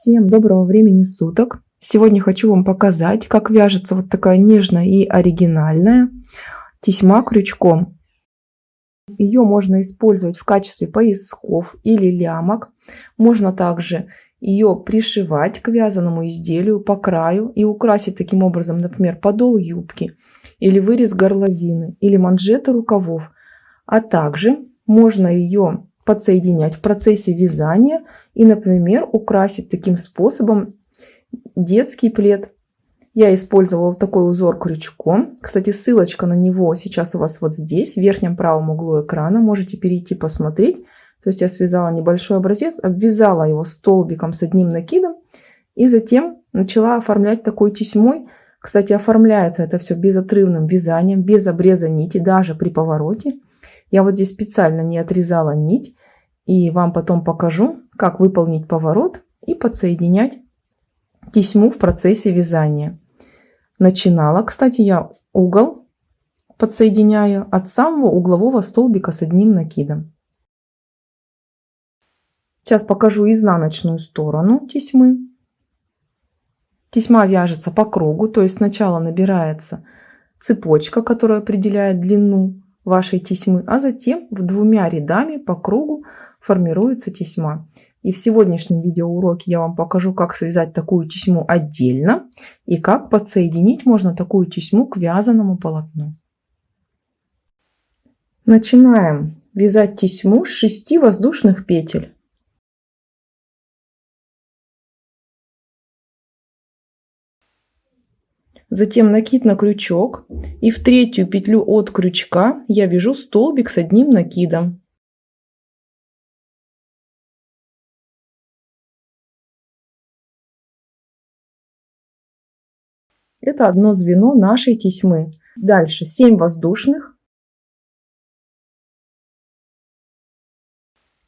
Всем доброго времени суток! Сегодня хочу вам показать, как вяжется вот такая нежная и оригинальная тесьма крючком. Ее можно использовать в качестве поясков или лямок. Можно также ее пришивать к вязаному изделию по краю и украсить таким образом, например, подол юбки или вырез горловины или манжеты рукавов. А также можно ее подсоединять в процессе вязания и, например, украсить таким способом детский плед. Я использовала такой узор крючком. Кстати, ссылочка на него сейчас у вас вот здесь, в верхнем правом углу экрана. Можете перейти посмотреть. То есть я связала небольшой образец, обвязала его столбиком с одним накидом и затем начала оформлять такой тесьмой. Кстати, оформляется это все безотрывным вязанием, без обреза нити, даже при повороте. Я вот здесь специально не отрезала нить, и вам потом покажу, как выполнить поворот и подсоединять тесьму в процессе вязания. Начинала, кстати, я угол подсоединяю от самого углового столбика с одним накидом. Сейчас покажу изнаночную сторону тесьмы. Тесьма вяжется по кругу, то есть сначала набирается цепочка, которая определяет длину вашей тесьмы, а затем в двумя рядами по кругу формируется тесьма. И в сегодняшнем видеоуроке я вам покажу, как связать такую тесьму отдельно и как подсоединить можно такую тесьму к вязаному полотну. Начинаем вязать тесьму с 6 воздушных петель. Затем накид на крючок, и в третью петлю от крючка я вяжу столбик с одним накидом. Это одно звено нашей тесьмы. Дальше 7 воздушных.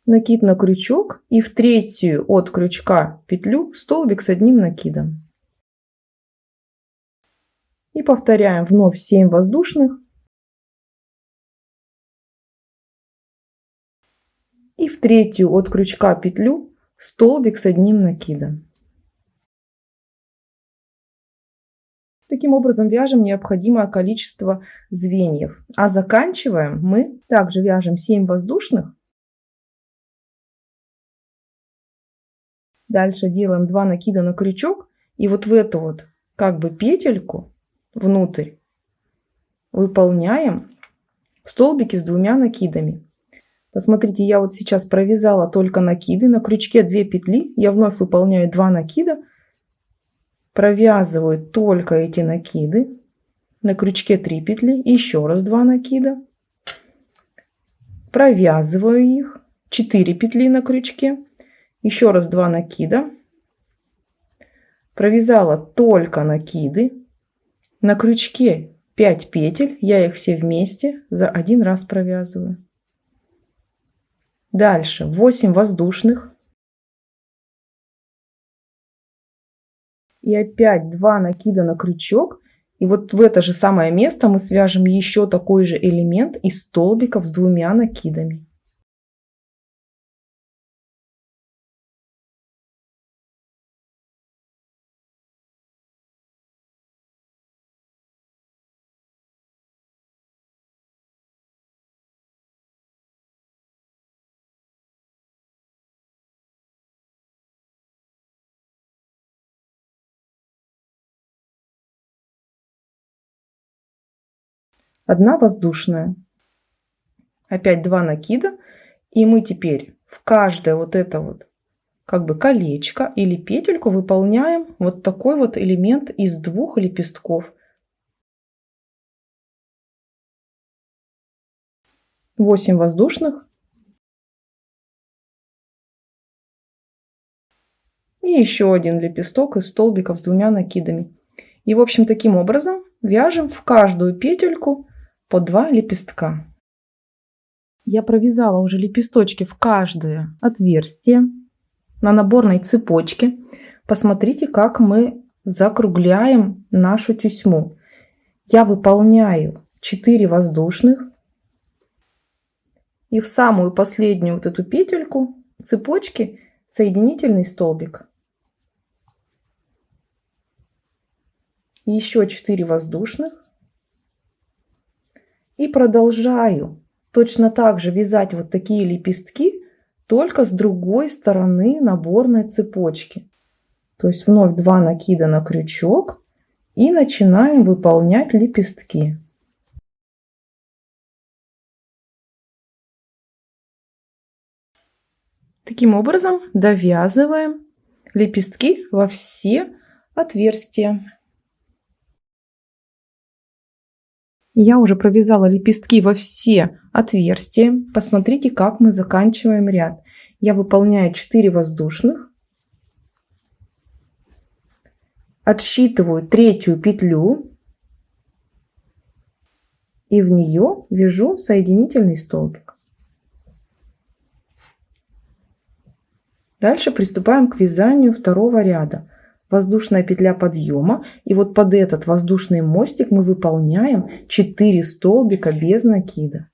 Накид на крючок, и в третью от крючка петлю столбик с одним накидом. И повторяем вновь 7 воздушных. И в третью от крючка петлю столбик с одним накидом. Таким образом вяжем необходимое количество звеньев. А заканчиваем мы также вяжем 7 воздушных. Дальше делаем 2 накида на крючок. И вот в эту вот как бы петельку внутрь выполняем столбики с 2 накидами. Посмотрите, я вот сейчас провязала только накиды. На крючке 2 петли. Я вновь выполняю 2 накида. Провязываю только эти накиды. На крючке 3 петли. Еще раз 2 накида. Провязываю их. 4 петли на крючке. Еще раз 2 накида. Провязала только накиды. На крючке 5 петель. Я их все вместе за один раз провязываю. Дальше 8 воздушных. И опять 2 накида на крючок. И вот в это же самое место мы свяжем еще такой же элемент из столбиков с 2 накидами. Одна воздушная. Опять 2 накида. И мы теперь в каждое вот это вот как бы колечко или петельку выполняем вот такой вот элемент из 2 лепестков. 8 воздушных. И еще один лепесток из столбиков с 2 накидами. И в общем таким образом вяжем в каждую петельку по 2 лепестка. Я провязала уже лепесточки в каждое отверстие на наборной цепочке. Посмотрите, как мы закругляем нашу тесьму. Я выполняю 4 воздушных. И в самую последнюю вот эту петельку цепочки соединительный столбик. еще 4 воздушных. И продолжаю точно так же вязать вот такие лепестки, только с другой стороны наборной цепочки. То есть вновь 2 накида на крючок и начинаем выполнять лепестки. Таким образом довязываем лепестки во все отверстия. Я уже провязала лепестки во все отверстия. Посмотрите, как мы заканчиваем ряд. Я выполняю 4 воздушных. Отсчитываю 3-ю петлю. И в нее вяжу соединительный столбик. Дальше приступаем к вязанию второго ряда. Воздушная петля подъема. И вот под этот воздушный мостик мы выполняем 4 столбика без накида.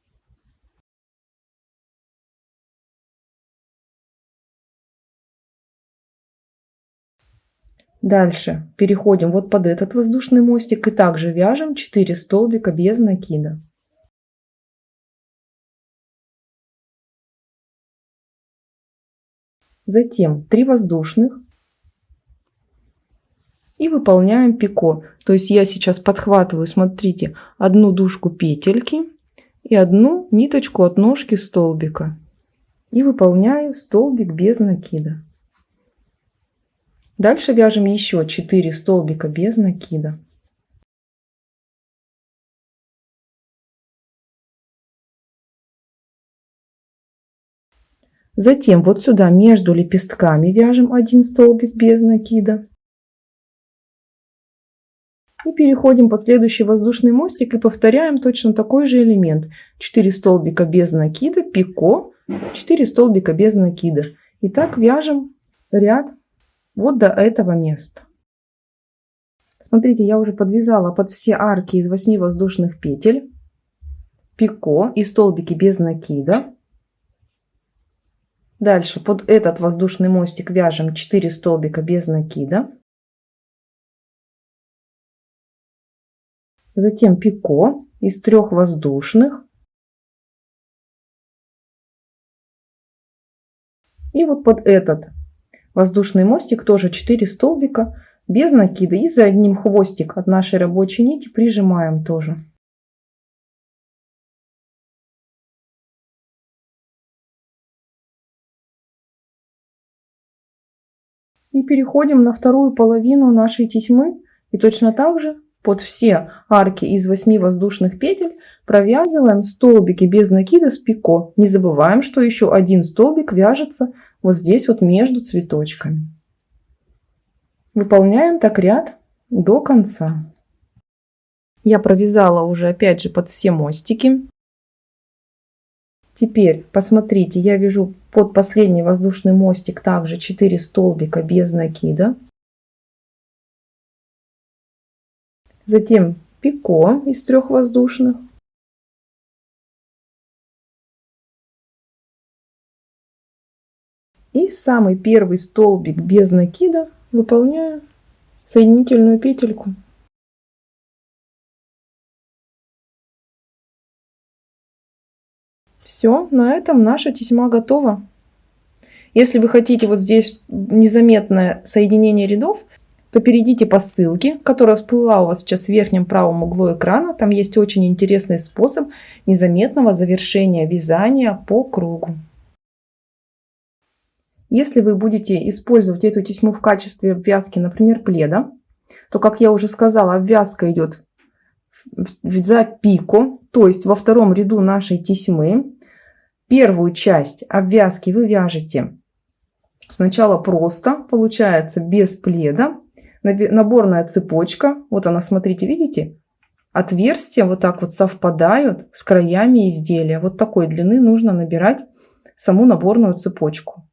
Дальше переходим вот под этот воздушный мостик и также вяжем 4 столбика без накида. Затем 3 воздушных. И выполняем пико. То есть я сейчас подхватываю, смотрите, одну дужку петельки и одну ниточку от ножки столбика. И выполняю столбик без накида. Дальше вяжем еще 4 столбика без накида. Затем вот сюда между лепестками вяжем 1 столбик без накида. И переходим под следующий воздушный мостик и повторяем точно такой же элемент. 4 столбика без накида, пико, 4 столбика без накида. И так вяжем ряд вот до этого места. Смотрите, я уже подвязала под все арки из 8 воздушных петель, пико и столбики без накида. Дальше под этот воздушный мостик вяжем 4 столбика без накида. Затем пико из 3 воздушных. И вот под этот воздушный мостик тоже 4 столбика без накида. И за одним хвостик от нашей рабочей нити прижимаем тоже. И переходим на вторую половину нашей тесьмы. И точно так же под все арки из 8 воздушных петель провязываем столбики без накида с пико. Не забываем, что еще один столбик вяжется вот здесь вот между цветочками. Выполняем так ряд до конца. Я провязала уже опять же под все мостики. Теперь посмотрите, я вяжу под последний воздушный мостик также 4 столбика без накида. Затем пико из 3 воздушных. И в самый первый столбик без накида выполняю соединительную петельку. Все, на этом наша тесьма готова. Если вы хотите вот здесь незаметное соединение рядов, то перейдите по ссылке, которая всплыла у вас сейчас в верхнем правом углу экрана. Там есть очень интересный способ незаметного завершения вязания по кругу. Если вы будете использовать эту тесьму в качестве обвязки, например, пледа, то, как я уже сказала, обвязка идет за пико, то есть во втором ряду нашей тесьмы. Первую часть обвязки вы вяжете сначала просто, получается без пледа. Наборная цепочка, вот она, смотрите, видите? Отверстия вот так вот совпадают с краями изделия. Вот такой длины нужно набирать саму наборную цепочку.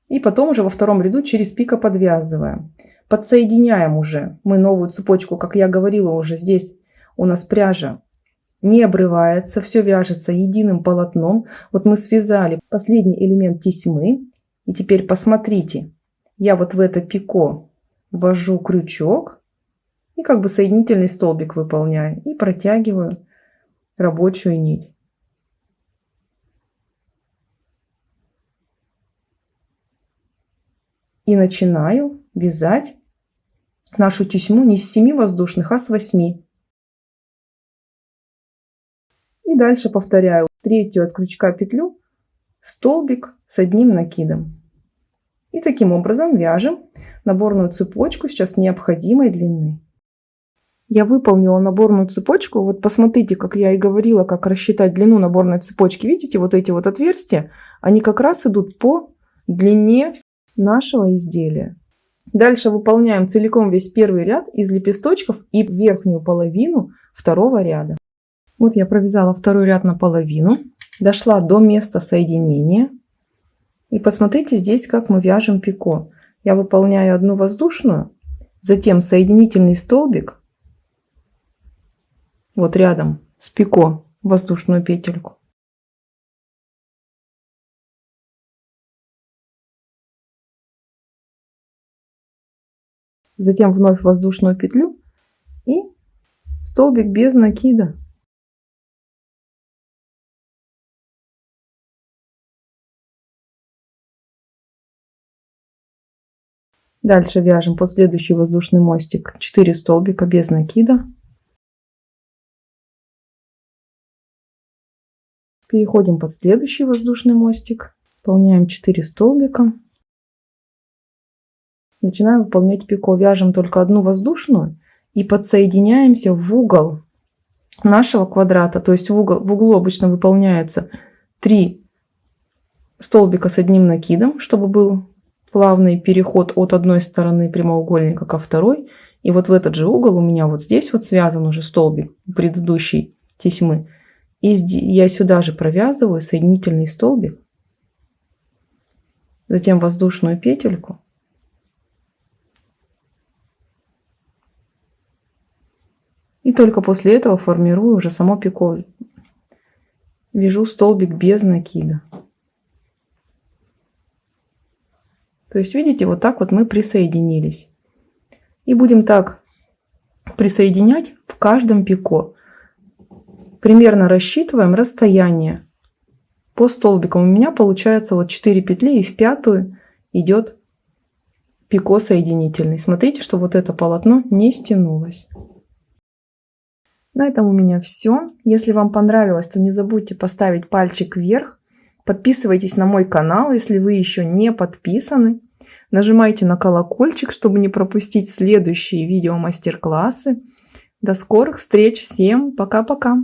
И потом уже во втором ряду через пико подвязываем. Подсоединяем уже мы новую цепочку, как я говорила уже, здесь у нас пряжа не обрывается, все вяжется единым полотном. Вот мы связали последний элемент тесьмы. И теперь посмотрите, я вот в это пико ввожу крючок и как бы соединительный столбик выполняю. И протягиваю рабочую нить. И начинаю вязать нашу тесьму не с 7 воздушных, а с 8. И дальше повторяю третью от крючка петлю, столбик с одним накидом. И таким образом вяжем наборную цепочку сейчас необходимой длины. Я выполнила наборную цепочку. Вот посмотрите, как я и говорила, как рассчитать длину наборной цепочки. Видите, вот эти вот отверстия, они как раз идут по длине нашего изделия. Дальше выполняем целиком весь первый ряд из лепесточков и верхнюю половину второго ряда. Вот я провязала второй ряд наполовину, дошла до места соединения. И посмотрите здесь, как мы вяжем пико. Я выполняю одну воздушную, затем соединительный столбик, вот рядом с пико воздушную петельку. Затем вновь воздушную петлю и столбик без накида. Дальше вяжем под следующий воздушный мостик 4 столбика без накида. Переходим под следующий воздушный мостик. Выполняем 4 столбика. Начинаем выполнять пико. Вяжем только одну воздушную и подсоединяемся в угол нашего квадрата. То есть в углу обычно выполняются 3 столбика с одним накидом, чтобы был плавный переход от одной стороны прямоугольника ко второй. И вот в этот же угол у меня вот здесь вот связан уже столбик предыдущей тесьмы. И я сюда же провязываю соединительный столбик, затем воздушную петельку. И только после этого формирую уже само пико. Вяжу столбик без накида. То есть, видите, вот так вот мы присоединились. И будем так присоединять в каждом пико. Примерно рассчитываем расстояние по столбикам. У меня получается вот 4 петли, и в пятую идет пико соединительный. Смотрите, что вот это полотно не стянулось. На этом у меня все. Если вам понравилось, то не забудьте поставить пальчик вверх. Подписывайтесь на мой канал, если вы еще не подписаны. Нажимайте на колокольчик, чтобы не пропустить следующие видео мастер-классы. До скорых встреч. Всем пока-пока.